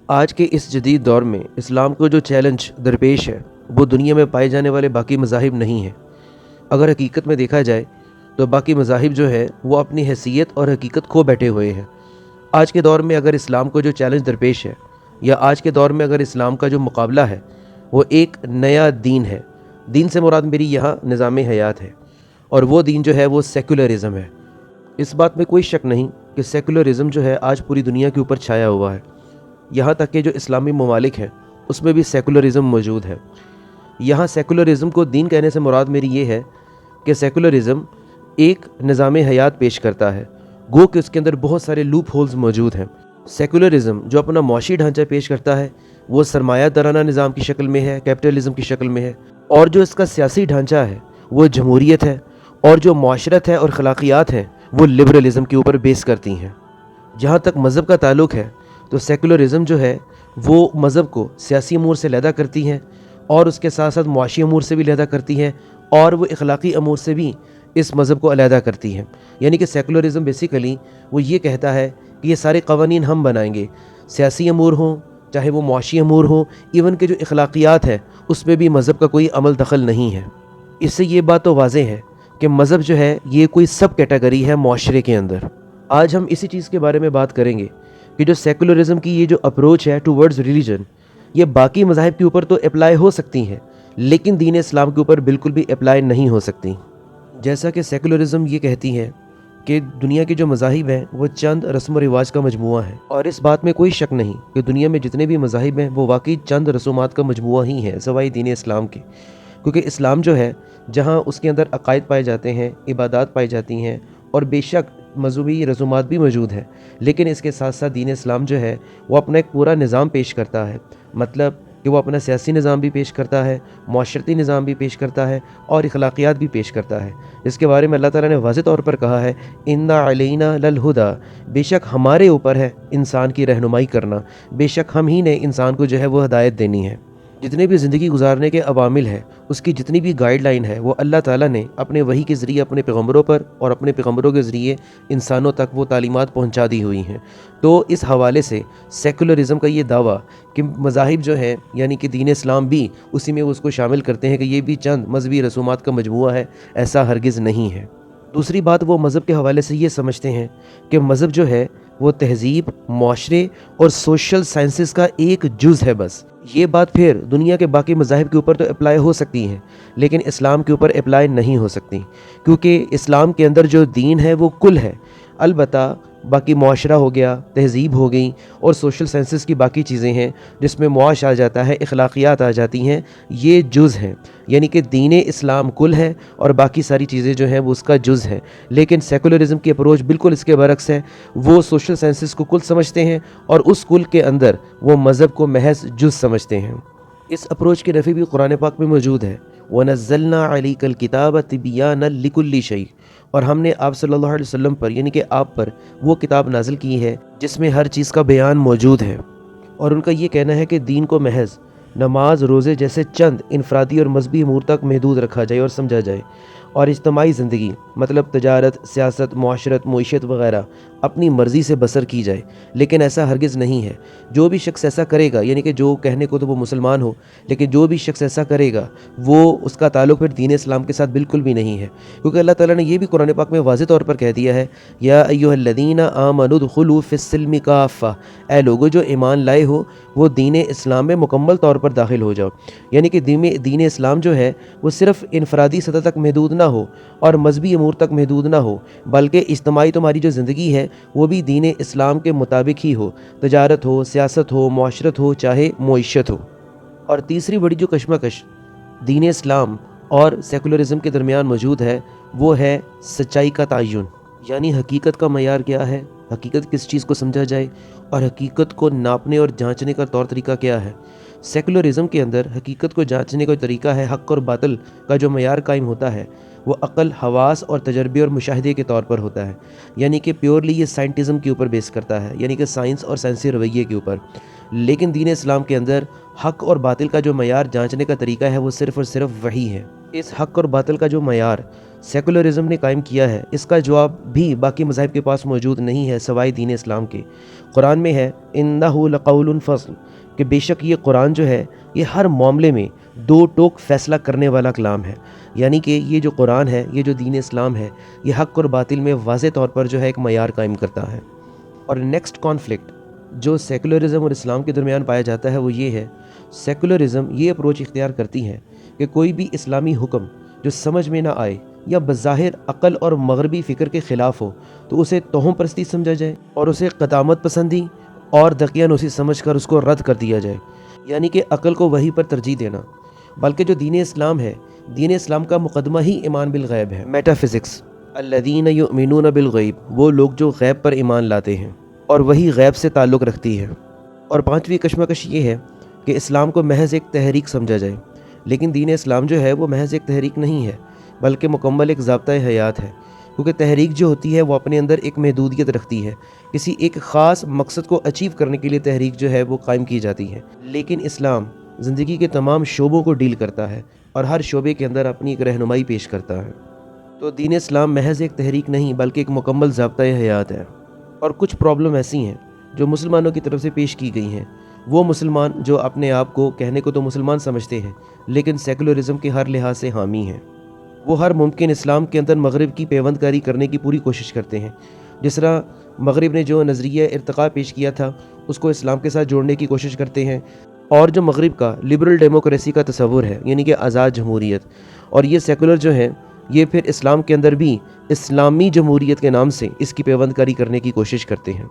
آج کے اس جدید دور میں اسلام کو جو چیلنج درپیش ہے وہ دنیا میں پائے جانے والے باقی مذاہب نہیں ہیں۔ اگر حقیقت میں دیکھا جائے تو باقی مذاہب جو ہے وہ اپنی حیثیت اور حقیقت کھو بیٹھے ہوئے ہیں۔ آج کے دور میں اگر اسلام کو جو چیلنج درپیش ہے یا آج کے دور میں اگر اسلام کا جو مقابلہ ہے وہ ایک نیا دین ہے۔ دین سے مراد میری یہاں نظام حیات ہے، اور وہ دین جو ہے وہ سیکولرزم ہے۔ اس بات میں کوئی شک نہیں کہ سیکولرزم جو ہے آج پوری دنیا کے اوپر چھایا ہوا ہے۔ یہاں تک کہ جو اسلامی ممالک ہیں اس میں بھی سیکولرزم موجود ہے۔ یہاں سیکولرزم کو دین کہنے سے مراد میری یہ ہے کہ سیکولرزم ایک نظام حیات پیش کرتا ہے، گو کہ اس کے اندر بہت سارے لوپ ہولز موجود ہیں۔ سیکولرزم جو اپنا معاشی ڈھانچہ پیش کرتا ہے وہ سرمایہ دارانہ نظام کی شکل میں ہے، کیپٹلزم کی شکل میں ہے، اور جو اس کا سیاسی ڈھانچہ ہے وہ جمہوریت ہے، اور جو معاشرت ہے اور اخلاقیات ہیں وہ لبرلزم کے اوپر بیس کرتی ہیں۔ جہاں تک مذہب کا تعلق ہے تو سیکولرزم جو ہے وہ مذہب کو سیاسی امور سے علیحدہ کرتی ہیں، اور اس کے ساتھ ساتھ معاشی امور سے بھی علیحدہ کرتی ہیں، اور وہ اخلاقی امور سے بھی اس مذہب کو علیحدہ کرتی ہیں۔ یعنی کہ سیکولرزم بیسیکلی وہ یہ کہتا ہے کہ یہ سارے قوانین ہم بنائیں گے، سیاسی امور ہوں چاہے وہ معاشی امور ہوں، ایون کہ جو اخلاقیات ہے اس میں بھی مذہب کا کوئی عمل دخل نہیں ہے۔ اس سے یہ بات تو واضح ہے کہ مذہب جو ہے یہ کوئی سب کیٹیگری ہے معاشرے کے اندر۔ آج ہم اسی چیز کے بارے میں بات کریں گے کہ جو سیکولرزم کی یہ جو اپروچ ہے ٹوورڈز ریلیجن، یہ باقی مذاہب کے اوپر تو اپلائی ہو سکتی ہیں لیکن دین اسلام کے اوپر بالکل بھی اپلائی نہیں ہو سکتی۔ جیسا کہ سیکولرزم یہ کہتی ہے کہ دنیا کے جو مذاہب ہیں وہ چند رسم و رواج کا مجموعہ ہے، اور اس بات میں کوئی شک نہیں کہ دنیا میں جتنے بھی مذاہب ہیں وہ واقعی چند رسومات کا مجموعہ ہی ہیں سوائے دین اسلام کے۔ کیونکہ اسلام جو ہے جہاں اس کے اندر عقائد پائے جاتے ہیں، عبادات پائی جاتی ہیں، اور بے شک مذہبی رسومات بھی موجود ہیں، لیکن اس کے ساتھ ساتھ دین اسلام جو ہے وہ اپنا ایک پورا نظام پیش کرتا ہے۔ مطلب کہ وہ اپنا سیاسی نظام بھی پیش کرتا ہے، معاشرتی نظام بھی پیش کرتا ہے، اور اخلاقیات بھی پیش کرتا ہے۔ اس کے بارے میں اللہ تعالیٰ نے واضح طور پر کہا ہے اِنَّ عَلَيْنَا لَلْهُدَىٰ، بے شک ہمارے اوپر ہے انسان کی رہنمائی کرنا، بے شک ہم ہی نے انسان کو جو ہے وہ ہدایت دینی ہے۔ جتنے بھی زندگی گزارنے کے عوامل ہیں، اس کی جتنی بھی گائیڈ لائن ہے وہ اللہ تعالیٰ نے اپنے وحی کے ذریعے اپنے پیغمبروں پر اور اپنے پیغمبروں کے ذریعے انسانوں تک وہ تعلیمات پہنچا دی ہوئی ہیں۔ تو اس حوالے سے سیکولرزم کا یہ دعویٰ کہ مذاہب جو ہیں یعنی کہ دین اسلام بھی اسی میں اس کو شامل کرتے ہیں کہ یہ بھی چند مذہبی رسومات کا مجموعہ ہے، ایسا ہرگز نہیں ہے۔ دوسری بات وہ مذہب کے حوالے سے یہ سمجھتے ہیں کہ مذہب جو ہے وہ تہذیب، معاشرے اور سوشل سائنسز کا ایک جز ہے بس۔ یہ بات پھر دنیا کے باقی مذاہب کے اوپر تو اپلائی ہو سکتی ہے لیکن اسلام کے اوپر اپلائی نہیں ہو سکتی، کیونکہ اسلام کے اندر جو دین ہے وہ کل ہے۔ البتہ باقی معاشرہ ہو گیا، تہذیب ہو گئی، اور سوشل سائنسز کی باقی چیزیں ہیں جس میں معاش آ جاتا ہے، اخلاقیات آ جاتی ہیں، یہ جز ہیں۔ یعنی کہ دین اسلام کل ہے اور باقی ساری چیزیں جو ہیں وہ اس کا جز ہے۔ لیکن سیکولرزم کی اپروچ بالکل اس کے برعکس ہے، وہ سوشل سائنسز کو کل سمجھتے ہیں اور اس کل کے اندر وہ مذہب کو محض جز سمجھتے ہیں۔ اس اپروچ کی نفی بھی قرآن پاک میں موجود ہے، وَنَزَّلْنَا عَلَيْكَ الْكِتَابَ تِبْيَانًا لِكُلِّ شَيْءٍ، اور ہم نے آپ صلی اللہ علیہ وسلم پر یعنی کہ آپ پر وہ کتاب نازل کی ہے جس میں ہر چیز کا بیان موجود ہے۔ اور ان کا یہ کہنا ہے کہ دین کو محض نماز، روزے جیسے چند انفرادی اور مذہبی امور تک محدود رکھا جائے اور سمجھا جائے، اور اجتماعی زندگی مطلب تجارت، سیاست، معاشرت، معیشت وغیرہ اپنی مرضی سے بسر کی جائے، لیکن ایسا ہرگز نہیں ہے۔ جو بھی شخص ایسا کرے گا، یعنی کہ جو کہنے کو تو وہ مسلمان ہو لیکن جو بھی شخص ایسا کرے گا وہ اس کا تعلق پھر دین اسلام کے ساتھ بالکل بھی نہیں ہے، کیونکہ اللہ تعالیٰ نے یہ بھی قرآن پاک میں واضح طور پر کہہ دیا ہے یا ایھا الذین آمنوا ادخلوا فی السلم کافہ، اے لوگو جو ایمان لائے ہو وہ دین اسلام میں مکمل طور پر داخل ہو جاؤ۔ یعنی کہ دین اسلام جو ہے وہ صرف انفرادی سطح تک محدود نہ ہو اور مذہبی امور تک محدود نہ ہو، بلکہ اجتماعی تمہاری جو زندگی ہے وہ بھی دین اسلام کے مطابق ہی ہو، تجارت ہو، سیاست ہو، معاشرت ہو، چاہے معیشت ہو۔ اور تیسری بڑی جو کشمکش دین اسلام اور سیکولرزم کے درمیان موجود ہے وہ ہے سچائی کا تعین، یعنی حقیقت کا معیار کیا ہے، حقیقت کس چیز کو سمجھا جائے، اور حقیقت کو ناپنے اور جانچنے کا طور طریقہ کیا ہے۔ سیکولرزم کے اندر حقیقت کو جانچنے کا طریقہ ہے، حق اور باطل کا جو معیار قائم ہوتا ہے وہ عقل، حواس اور تجربے اور مشاہدے کے طور پر ہوتا ہے، یعنی کہ پیورلی یہ سائنٹزم کے اوپر بیس کرتا ہے، یعنی کہ سائنس اور سائنسی رویے کے اوپر۔ لیکن دین اسلام کے اندر حق اور باطل کا جو معیار جانچنے کا طریقہ ہے وہ صرف اور صرف وحی ہے۔ اس حق اور باطل کا جو معیار سیکولرزم نے قائم کیا ہے، اس کا جواب بھی باقی مذاہب کے پاس موجود نہیں ہے سوائے دین اسلام کے۔ قرآن میں ہے انہ لقول فصل، کہ بے شک یہ قرآن جو ہے یہ ہر معاملے میں دو ٹوک فیصلہ کرنے والا کلام ہے، یعنی کہ یہ جو قرآن ہے، یہ جو دین اسلام ہے، یہ حق اور باطل میں واضح طور پر جو ہے ایک معیار قائم کرتا ہے۔ اور نیکسٹ کانفلکٹ جو سیکولرزم اور اسلام کے درمیان پایا جاتا ہے وہ یہ ہے، سیکولرزم یہ اپروچ اختیار کرتی ہے کہ کوئی بھی اسلامی حکم جو سمجھ میں نہ آئے یا بظاہر عقل اور مغربی فکر کے خلاف ہو تو اسے توہم پرستی سمجھا جائے اور اسے قدامت پسندی اور دقیانوسی سمجھ کر اس کو رد کر دیا جائے، یعنی کہ عقل کو وحی پر ترجیح دینا۔ بلکہ جو دین اسلام ہے، دین اسلام کا مقدمہ ہی ایمان بالغیب ہے، میٹا فزکس۔ الذین یؤمنون بالغیب، وہ لوگ جو غیب پر ایمان لاتے ہیں اور وہی غیب سے تعلق رکھتی ہے۔ اور پانچویں کشمکش یہ ہے کہ اسلام کو محض ایک تحریک سمجھا جائے، لیکن دین اسلام جو ہے وہ محض ایک تحریک نہیں ہے بلکہ مکمل ایک ضابطۂ حیات ہے، کیونکہ تحریک جو ہوتی ہے وہ اپنے اندر ایک محدودیت رکھتی ہے، کسی ایک خاص مقصد کو اچیو کرنے کے لیے تحریک جو ہے وہ قائم کی جاتی ہے۔ لیکن اسلام زندگی کے تمام شعبوں کو ڈیل کرتا ہے اور ہر شعبے کے اندر اپنی ایک رہنمائی پیش کرتا ہے۔ تو دین اسلام محض ایک تحریک نہیں بلکہ ایک مکمل ضابطۂ حیات ہے۔ اور کچھ پرابلم ایسی ہیں جو مسلمانوں کی طرف سے پیش کی گئی ہیں، وہ مسلمان جو اپنے آپ کو کہنے کو تو مسلمان سمجھتے ہیں لیکن سیکولرزم کے ہر لحاظ سے حامی ہیں، وہ ہر ممکن اسلام کے اندر مغرب کی پیوند کاری کرنے کی پوری کوشش کرتے ہیں۔ جس طرح مغرب نے جو نظریہ ارتقاء پیش کیا تھا اس کو اسلام کے ساتھ جوڑنے کی کوشش کرتے ہیں، اور جو مغرب کا لبرل ڈیموکریسی کا تصور ہے یعنی کہ آزاد جمہوریت، اور یہ سیکولر جو ہے یہ پھر اسلام کے اندر بھی اسلامی جمہوریت کے نام سے اس کی پیوند کاری کرنے کی کوشش کرتے ہیں۔